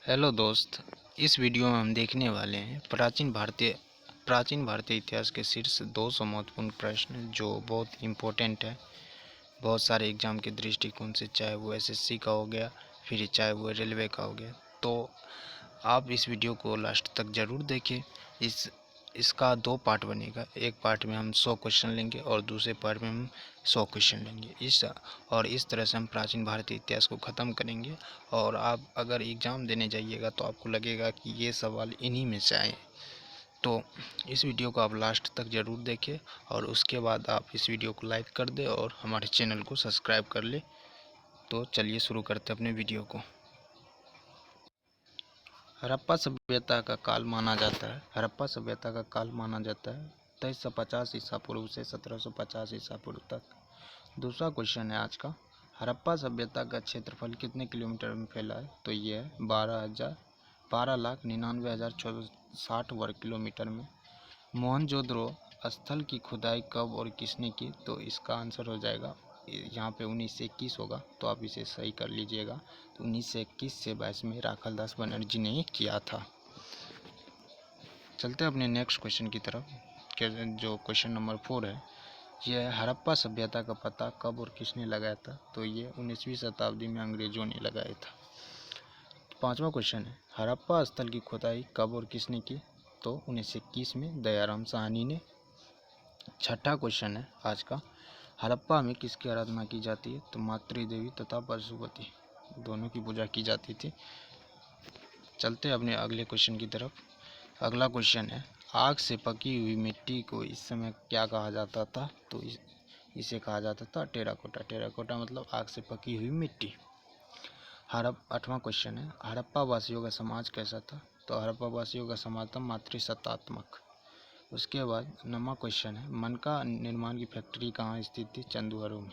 Hello दोस्त, इस video में हम देखने वाले हैं प्राचीन भारतीय इतिहास के शीर्ष 200 महत्वपूर्ण प्रश्न जो बहुत इम्पोर्टेंट है बहुत सारे एग्जाम के दृष्टिकोण से, चाहे वो एसएससी का हो गया फिर चाहे वो रेलवे का हो गया। तो आप इस वीडियो को लास्ट तक ज़रूर देखें। इसका 2 पार्ट बनेगा। एक पार्ट में हम 100 क्वेश्चन लेंगे और दूसरे पार्ट में हम 100 क्वेश्चन लेंगे। इस तरह से हम प्राचीन भारतीय इतिहास को ख़त्म करेंगे। और आप अगर एग्ज़ाम देने जाइएगा तो आपको लगेगा कि ये सवाल इन्हीं में से आए। तो इस वीडियो को आप लास्ट तक ज़रूर देखें और उसके बाद आप इस वीडियो को लाइक कर दें और हमारे चैनल को सब्सक्राइब कर ले। तो चलिए शुरू करते हैं अपने वीडियो को। हड़प्पा सभ्यता का काल माना जाता है 2350 ईसा पूर्व से 1750 ईसा पूर्व तक। दूसरा क्वेश्चन है आज का, हड़प्पा सभ्यता का क्षेत्रफल कितने किलोमीटर में फैला है? तो ये है 12,99,660 वर्ग किलोमीटर में। मोहनजोदड़ो स्थल की खुदाई कब और किसने की? तो इसका आंसर हो जाएगा, यहाँ पे 1921 होगा, तो आप इसे सही कर लीजिएगा। तो 1921 से 22 में राखालदास बनर्जी ने किया था। चलते हैं अपने नेक्स्ट क्वेश्चन की तरफ, जो क्वेश्चन नंबर 4 है। यह हड़प्पा सभ्यता का पता कब और किसने लगाया था? तो ये 19वीं शताब्दी में अंग्रेजों ने लगाया था। पांचवा क्वेश्चन है, हड़प्पा स्थल की खुदाई कब और किसने की? तो 1921 में दयाराम साहनी ने। छठा क्वेश्चन है आज का, हड़प्पा में किसकी आराधना की जाती है? तो मातृ देवी तथा पशुपति दोनों की पूजा की जाती थी। चलते अपने अगले क्वेश्चन की तरफ। अगला क्वेश्चन है, आग से पकी हुई मिट्टी को इस समय क्या कहा जाता था? तो इसे कहा जाता था टेराकोटा। टेराकोटा मतलब आग से पकी हुई मिट्टी। आठवां क्वेश्चन है, हड़प्पा वासियों का समाज कैसा था? तो हड़प्पा वासियों का समाज था मातृसत्तात्मक। उसके बाद 9वां क्वेश्चन है, मनका निर्माण की फैक्ट्री कहाँ स्थित थी? चंदुहरो में।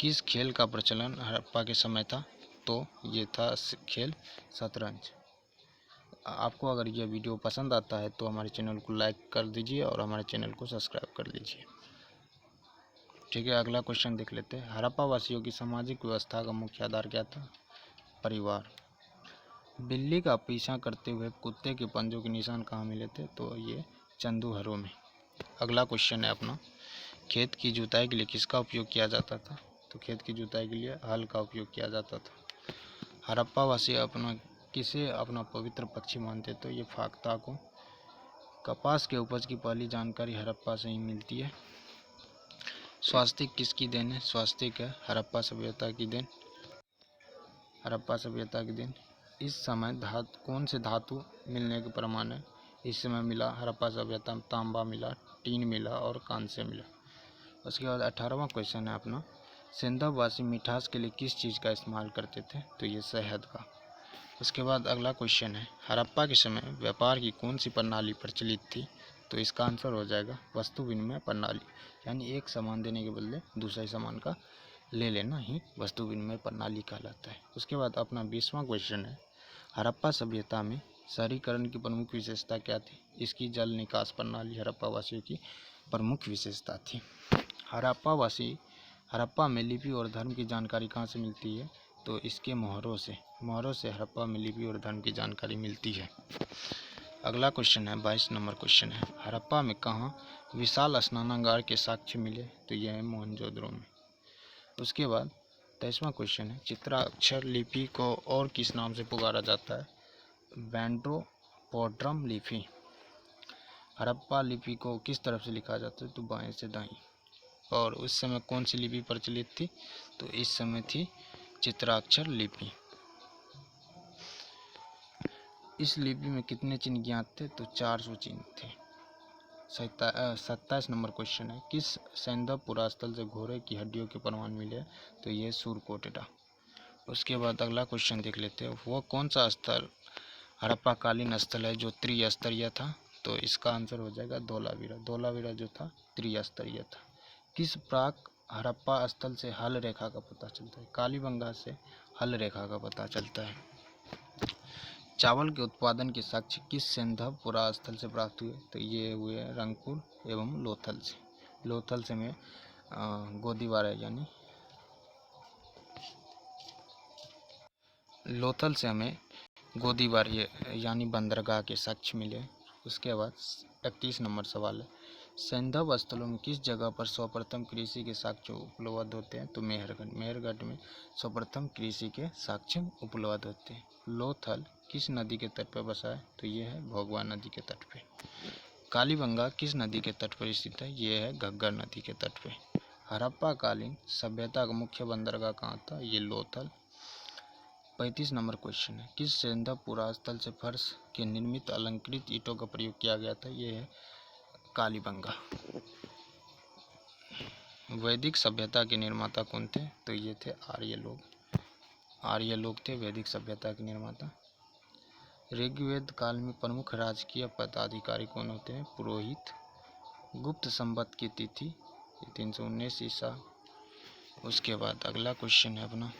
किस खेल का प्रचलन हड़प्पा के समय था? तो ये था खेल शतरंज। आपको अगर यह वीडियो पसंद आता है तो हमारे चैनल को लाइक कर दीजिए और हमारे चैनल को सब्सक्राइब कर लीजिए। ठीक है, अगला क्वेश्चन देख लेते हैं। हड़प्पा वासियों की सामाजिक व्यवस्था का मुख्य आधार क्या था? परिवार। बिल्ली का पीछा करते हुए कुत्ते के पंजों के निशान कहाँ मिले थे? तो ये चंदुहरो में। अगला क्वेश्चन है अपना, खेत की जुताई के लिए किसका उपयोग किया जाता था? तो खेत की जुताई के लिए हल का उपयोग किया जाता था। हड़प्पा वासी किसे अपना पवित्र पक्षी मानते? तो ये फाख्ता को। कपास के उपज की पहली जानकारी हड़प्पा से ही मिलती है। स्वास्तिक किसकी देन है? स्वास्तिक है हड़प्पा सभ्यता की देन। इस समय कौन से धातु मिलने के प्रमाण है? इस समय मिला हड़प्पा सभ्यता में तांबा मिला, टीन मिला और कांस्य मिला। उसके बाद 18वां क्वेश्चन है अपना, सिंधव वासी मिठास के लिए किस चीज़ का इस्तेमाल करते थे? तो ये शहद का। उसके बाद अगला क्वेश्चन है, हड़प्पा के समय व्यापार की कौन सी प्रणाली प्रचलित थी? तो इसका आंसर हो जाएगा वस्तु विनिमय प्रणाली, यानी एक सामान देने के बदले दूसरे सामान का ले लेना ही वस्तु विनिमय प्रणाली कहलाता है। उसके बाद अपना 20वां क्वेश्चन है, हड़प्पा सभ्यता में शहरीकरण की प्रमुख विशेषता क्या थी? इसकी जल निकास प्रणाली हड़प्पा वासियों की प्रमुख विशेषता थी। हड़प्पा में लिपि और धर्म की जानकारी कहाँ से मिलती है? तो इसके मोहरों से हड़प्पा में लिपि और धर्म की जानकारी मिलती है। अगला क्वेश्चन है 22 नंबर क्वेश्चन है, हड़प्पा में कहाँ विशाल स्नानागार के साक्ष्य मिले? तो यह है मोहनजोदड़ो में। उसके बाद 23वां क्वेश्चन है, चित्राक्षर लिपि को और किस नाम से पुकारा जाता है? बैंडोपोड्रम लिपि। हड़प्पा लिपि को किस तरफ से लिखा जाता है? तो बाएं से दाएं। और उस समय कौन सी लिपि प्रचलित थी? तो इस समय थी चित्राक्षर लिपि। इस लिपि में कितने चिन्ह ज्ञात थे? तो 400 चिन्ह थे। 27 नंबर क्वेश्चन है, किस सैंधव पुरास्थल से घोड़े की हड्डियों के प्रमाण मिले? तो ये सूरकोटेटा। उसके बाद अगला क्वेश्चन देख लेते हैं, वो कौन सा स्थल हड़प्पा कालीन स्थल है जो त्रिस्तरीय था? तो इसका आंसर हो जाएगा धोलावीरा। धोलावीरा जो था त्रिस्तरीय था। किस प्राक हड़प्पा स्थल से हल रेखा का पता चलता है? कालीबंगा से हल रेखा का पता चलता है। चावल के उत्पादन के साक्ष्य किस सैंधव पुरा स्थल से प्राप्त हुए? तो ये हुए रंगपुर एवं लोथल से। लोथल से में गोदीवारा यानी लोथल से हमें गोदीबार यानी बंदरगाह के साक्ष्य मिले। उसके बाद 31 नंबर सवाल है, सैंधव स्थलों में किस जगह पर सर्वप्रथम कृषि के साक्ष्य उपलब्ध होते हैं? तो मेहरगढ़ में सर्वप्रथम कृषि के साक्ष्य उपलब्ध होते हैं। लोथल किस नदी के तट पर बसा है? तो ये है भोगवा नदी के तट पे। कालीबंगा किस नदी के तट पर स्थित है? ये है घग्गर नदी के तट पे। हड़प्पा कालीन सभ्यता का मुख्य बंदरगाह कहाँ था? ये लोथल। 35 नंबर क्वेश्चन है, किस सैंधव पुरास्थल से फर्श के निर्मित अलंकृत ईंटों का प्रयोग किया गया था? ये है कालीबंगा। वैदिक सभ्यता के निर्माता कौन थे? तो ये थे आर्य लोग थे वैदिक सभ्यता के निर्माता। ऋग्वेद काल में प्रमुख राजकीय पदाधिकारी कौन होते हैं? पुरोहित। गुप्त संवत की तिथि 319 ईसा। उसके बाद अगला क्वेश्चन है अपना,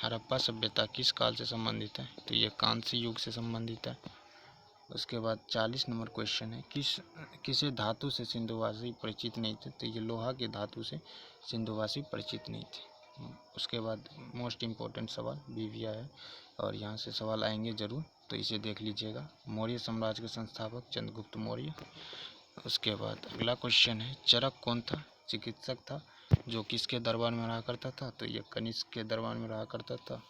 हड़प्पा सभ्यता किस काल से संबंधित है? तो ये कांस्य युग से संबंधित है। उसके बाद 40 नंबर क्वेश्चन है, किसे धातु से सिंधुवासी परिचित नहीं थे? तो ये लोहा के धातु से सिंधुवासी परिचित नहीं थे। उसके बाद मोस्ट इम्पोर्टेंट सवाल बीविया है और यहाँ से सवाल आएंगे जरूर, तो इसे देख लीजिएगा। मौर्य साम्राज्य के संस्थापक चंद्रगुप्त मौर्य। उसके बाद अगला क्वेश्चन है, चरक कौन था? चिकित्सक था जो किसके दरबार में रहा करता था? तो ये कनिष्क के दरबार में रहा करता था।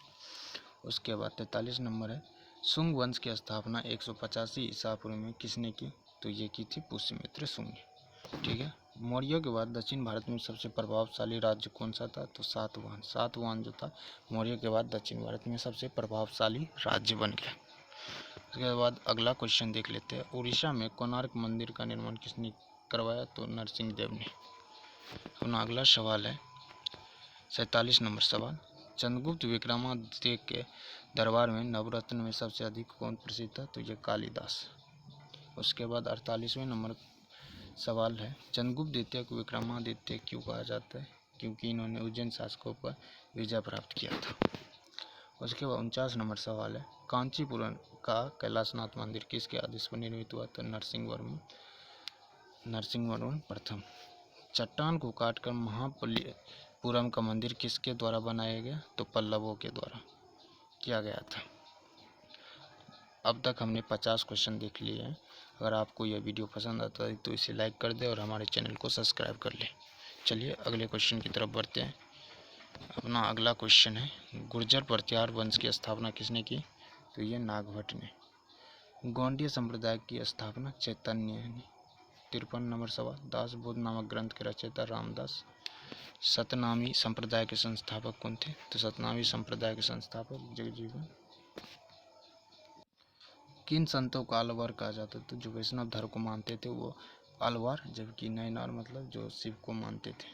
उसके बाद 43 नंबर है, शुंग वंश की स्थापना 185 ईसा पूर्व में किसने की? तो ये की थी पुष्यमित्र शुंग। ठीक है। मौर्यों के बाद दक्षिण भारत में सबसे प्रभावशाली राज्य कौन सा था? तो सातवाहन जो था मौर्य के बाद दक्षिण भारत में सबसे प्रभावशाली राज्य बन गया। उसके बाद अगला क्वेश्चन देख लेते हैं, उड़ीसा में कोणार्क मंदिर का निर्माण किसने करवाया? तो नरसिंह देव ने। अपना अगला सवाल है 47 नंबर सवाल, चंद्रगुप्त विक्रमादित्य के दरबार में नवरत्न में सबसे अधिक कौन प्रसिद्ध था? तो ये कालिदास। उसके बाद 48वें नंबर सवाल है, चंद्रगुप्त द्वितीय को विक्रमादित्य क्यों कहा जाता है? क्योंकि इन्होंने उज्जैन शासकों पर विजय प्राप्त किया था। उसके बाद 49 नंबर सवाल है, कांचीपुरम का कैलाशनाथ मंदिर किसके आदेश पर निर्मित हुआ? तो नरसिंहवर्मन प्रथम। चट्टान को काटकर महाबलीपुरम का मंदिर किसके द्वारा बनाया गया? तो पल्लवों के द्वारा किया गया था। अब तक हमने 50 क्वेश्चन देख लिए हैं। अगर आपको यह वीडियो पसंद आता है तो इसे लाइक कर दें और हमारे चैनल को सब्सक्राइब कर लें। चलिए अगले क्वेश्चन की तरफ बढ़ते हैं। अपना अगला क्वेश्चन है, गुर्जर प्रत्याहार वंश की स्थापना किसने की? तो ये नागभट्ट ने। गौंडीय संप्रदाय की स्थापना चैतन्य ने। 53 नंबर सवाल, दासबोध नामक ग्रंथ के रचयिता रामदास। सतनामी संप्रदाय के संस्थापक कौन थे? तो सतनामी संप्रदाय के संस्थापक जगजीवन। किन संतों को आलवार कहा जाता था? जो वैष्णव धर्म को मानते थे वो आलवार, जबकि नयनार मतलब जो शिव को मानते थे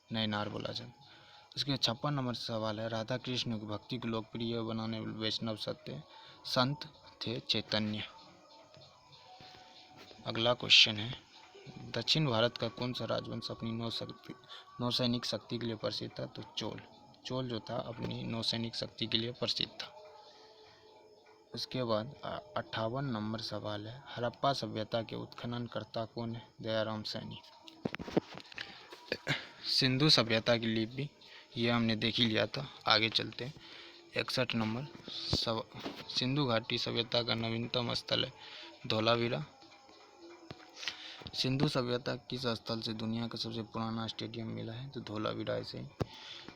नयनार बोला जाता। उसके 56 नंबर सवाल है, राधा कृष्ण की भक्ति को लोकप्रिय बनाने वाले वैष्णव संत थे चैतन्य। अगला क्वेश्चन है, दक्षिण भारत का कौन सा राजवंश अपनी नौसैनिक शक्ति के लिए प्रसिद्ध था? तो चोल जो था अपनी नौसैनिक शक्ति के लिए प्रसिद्ध था। उसके बाद 58 नंबर सवाल है, हड़प्पा सभ्यता के उत्खननकर्ता कौन है? दयाराम सैनी। सिंधु सभ्यता की लिपि यह हमने देख ही लिया था। आगे चलते हैं। 61 नंबर सिंधु घाटी सभ्यता का नवीनतम स्थल है धोलावीरा। सिंधु सभ्यता किस स्थल से दुनिया का सबसे पुराना स्टेडियम मिला है? तो धोलावीरा से।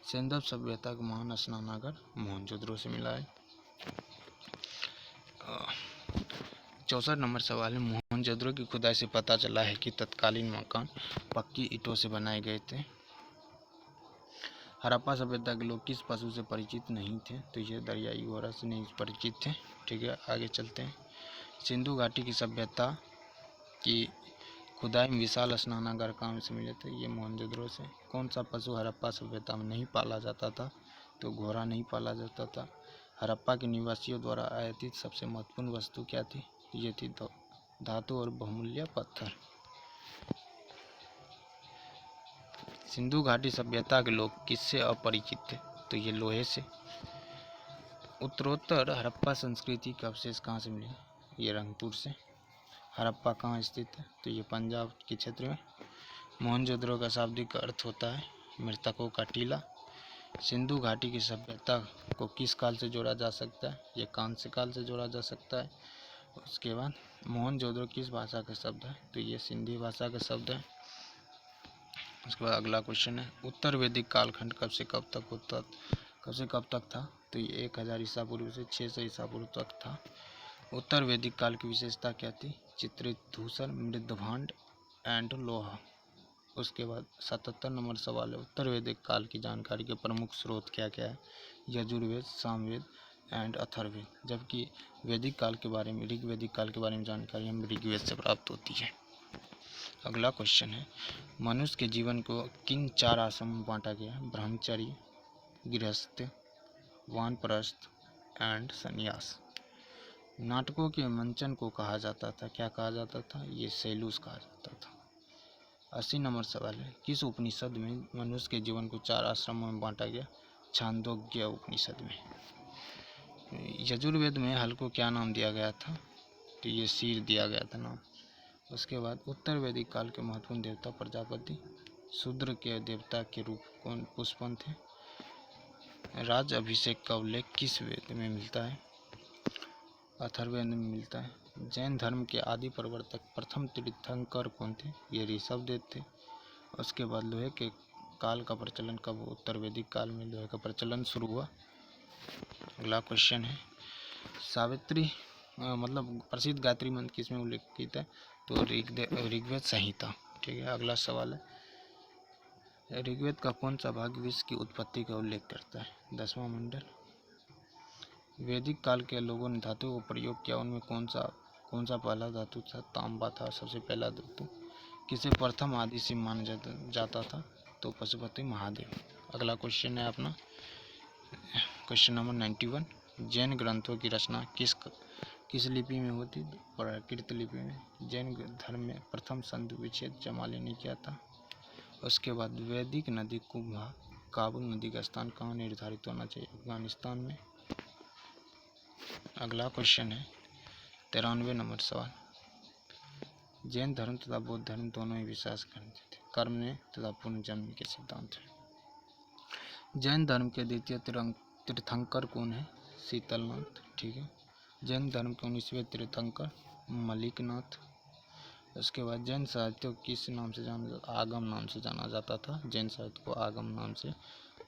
सैंधव सभ्यता का महान स्नानागार मोहनजोदड़ो से मिला है। 64 नंबर सवाल है, मोहनजोदड़ो की खुदाई से पता चला है कि तत्कालीन मकान पक्की ईंटों से बनाए गए थे। हड़प्पा सभ्यता के लोग किस पशु से परिचित नहीं थे? तो ये दरियाई घोड़ा से नहीं परिचित थे। ठीक है, आगे चलते हैं। सिंधु घाटी की सभ्यता की खुदाई में विशाल स्नानागार कहाँ से मिले थे? ये मोहनजोदड़ो से। कौन सा पशु हड़प्पा सभ्यता में नहीं पाला जाता था? तो घोड़ा नहीं पाला जाता था। हड़प्पा के निवासियों द्वारा आयातित सबसे महत्वपूर्ण वस्तु क्या थी? ये थी धातु और बहुमूल्य पत्थर। सिंधु घाटी सभ्यता के लोग किससे अपरिचित थे? तो ये लोहे से। उत्तरोत्तर हड़प्पा संस्कृति के अवशेष कहाँ से मिले? ये रंगपुर से। हड़प्पा कहाँ स्थित है? तो ये पंजाब के क्षेत्र में। मोहनजोदड़ो का शाब्दिक अर्थ होता है मृतकों का टीला। सिंधु घाटी की सभ्यता को किस काल से जोड़ा जा सकता है? ये कांस्य काल से जोड़ा जा सकता है। उसके बाद मोहनजोदड़ो किस भाषा का शब्द है? तो ये सिंधी भाषा का शब्द है। उसके बाद अगला क्वेश्चन है, उत्तर वैदिक कालखंड कब से कब तक था? तो ये 1000 ईसा पूर्व से 600 ईसा पूर्व तक था। उत्तर वैदिक काल की विशेषता क्या थी? चित्रित धूसर, मृदभांड एंड लोहा। उसके बाद 77 नंबर सवाल है, उत्तर वैदिक काल की जानकारी के प्रमुख स्रोत क्या क्या है? यजुर्वेद, सामवेद एंड अथर्ववेद। जबकि वैदिक काल के बारे में, ऋग्वैदिक काल के बारे में जानकारी हमें ऋग्वेद से प्राप्त होती है। अगला क्वेश्चन है, मनुष्य के जीवन को किन 4 आश्रमों में बांटा गया? ब्रह्मचर्य, गृहस्थ, वानप्रस्थ एंड संन्यास। नाटकों के मंचन को कहा जाता था, क्या कहा जाता था? ये शैलूष कहा जाता था। 80 नंबर सवाल है, किस उपनिषद में मनुष्य के जीवन को 4 आश्रमों में बांटा गया? छांदोग्य उपनिषद में। यजुर्वेद में हल को क्या नाम दिया गया था? तो ये शीर दिया गया था नाम। उसके बाद उत्तर वैदिक काल के महत्वपूर्ण देवता प्रजापति। शूद्र के देवता के रूप कौन? पुष्पन थे। राज अभिषेक का उल्लेख किस वेद में मिलता है? अथर्ववेद में मिलता है। जैन धर्म के आदि प्रवर्तक प्रथम तीर्थंकर कौन थे? ये ऋषभदेव थे। उसके बाद लोहे के काल का प्रचलन कब? उत्तर वैदिक काल में लोहे का प्रचलन शुरू हुआ। अगला क्वेश्चन है, सावित्री मतलब प्रसिद्ध गायत्री मंत्र किसमें उल्लेखित है? तो ऋग्वेद संहिता। ठीक है। अगला सवाल है, ऋग्वेद का कौन सा भाग विश्व की उत्पत्ति का उल्लेख करता है? 10वां मंडल। वैदिक काल के लोगों ने धातुओं का प्रयोग किया, उनमें कौन सा पहला धातु था? तांबा था सबसे पहला धातु। किसे प्रथम आदि शिव माना जाता था? तो पशुपति महादेव। अगला क्वेश्चन है अपना क्वेश्चन नंबर 91, जैन ग्रंथों की रचना किस लिपि में होती? प्राकृत लिपि में। जैन धर्म में प्रथम संधि विच्छेद जमाली ने किया था। उसके बाद वैदिक नदी कुंभा काबुल नदी का स्थान कहाँ निर्धारित होना चाहिए? अफगानिस्तान में। अगला क्वेश्चन है 93 नंबर सवाल, जैन धर्म तथा बौद्ध धर्म दोनों ही विश्वास करते थे कर्म में तथा पुनर्जन्म के सिद्धांत में। जैन धर्म के द्वितीय तीर्थंकर कौन है? शीतलनाथ। ठीक है। जैन धर्म के 19वें तीर्थंकर मलिकनाथ। उसके बाद जैन साहित्य को किस नाम से जाना जाता? आगम नाम से जाना जाता था। जैन साहित्य को आगम नाम से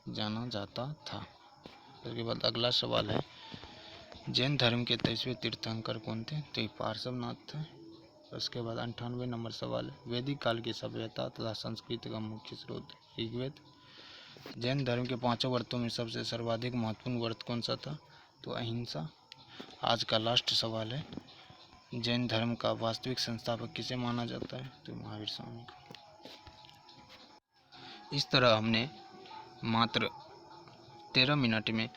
जाना जाता था। उसके बाद अगला सवाल है, जैन धर्म के 23वें तीर्थंकर कौन थे? तो ये पार्श्वनाथ थे। उसके बाद 98 नंबर सवाल है, वैदिक काल की सभ्यता तथा संस्कृति का मुख्य स्रोत? ऋग्वेद। जैन धर्म के 5 व्रतों में सबसे सर्वाधिक महत्वपूर्ण व्रत कौन सा था? तो अहिंसा। आज का लास्ट सवाल है, जैन धर्म का वास्तविक संस्थापक किसे माना जाता है? तो महावीर स्वामी को। इस तरह हमने मात्र 13 मिनट में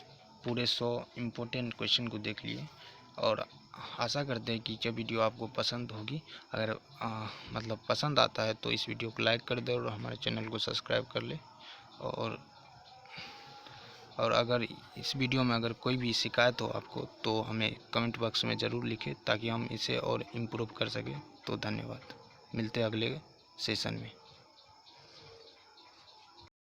पूरे 100 इम्पोर्टेंट क्वेश्चन को देख लिए और आशा करते हैं कि यह वीडियो आपको पसंद होगी। अगर मतलब पसंद आता है तो इस वीडियो को लाइक कर दे और हमारे चैनल को सब्सक्राइब कर ले। और अगर इस वीडियो में अगर कोई भी शिकायत हो आपको तो हमें कमेंट बॉक्स में ज़रूर लिखें ताकि हम इसे और इम्प्रूव कर सकें। तो धन्यवाद, मिलते हैं अगले सेशन में।